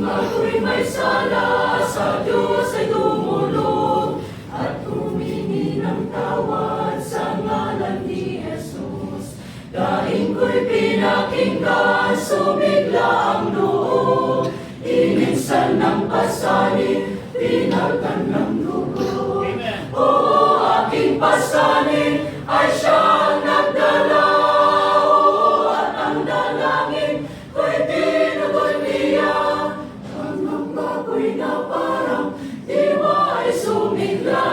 ako'y may sala sa Diyos ay tumulong at humingi ng tawad sa ngalan ni Jesus. Daing ko'y pinakinggan, sumigla ang loob, ininsan ng pasanin, pinagtan ng dugo. Oo, aking pasanin ay siyang nagdala, oo, at ang dalangin ko'y tinugon niya. Ang magbagoy na parang diwa ay sumigla,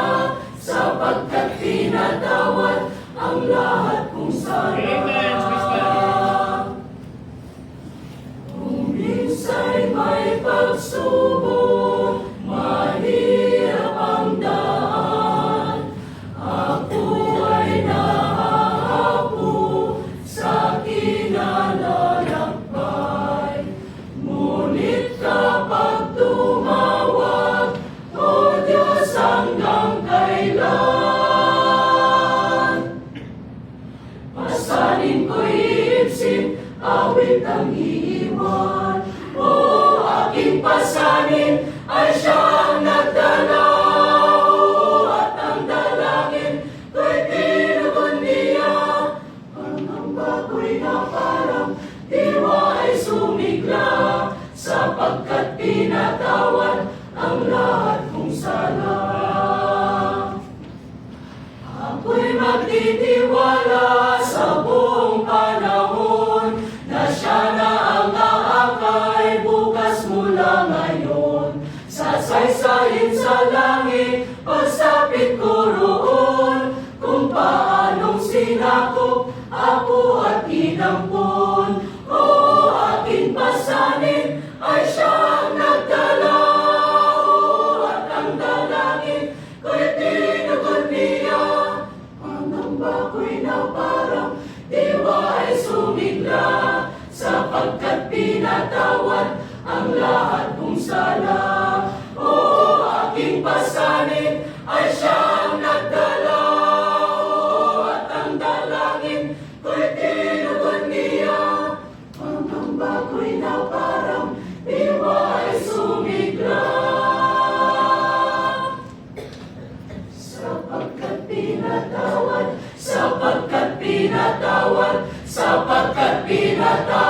sapagkat pinatawad ang lahat kong sala. Kung minsa'y may pagsubok, mahirap ang daan, ako ay nahahapo sa kinalalakbay. Ngunit kapag tumawag, O Diyos, hanggang kailan? Pasanin ko'y iibsin, awit ang iiwan. O aking pasanin ay siyang nagdala, o at ang dalangin ko'y tinugon niya. Ang bagoy na parang diwa ay sumigla, sapagkat pinatawad ang lahat kong sala. Ako'y magtitiwala sa buong panahon na siya na ang aakay bukas mula ngayon. Sasaysayin sa langit, pagsapit ko roon, kung paanong sinakop ako at inampon. O aking pasanin ay siyang nagdala, o at ang dalangin ko'y tinugon niya. Ang bagoy na parang diwa ay sumigla, sapagkat pinatawad ang lahat kong sala. O aking pasanin ay siyang nagdala, o at ang dalangin ko'y tinugon niya. Ang bagoy na parang diwa ay sumigla, sapagkat pinatawad, sapagkat pinatawad, sapagkat pinatawad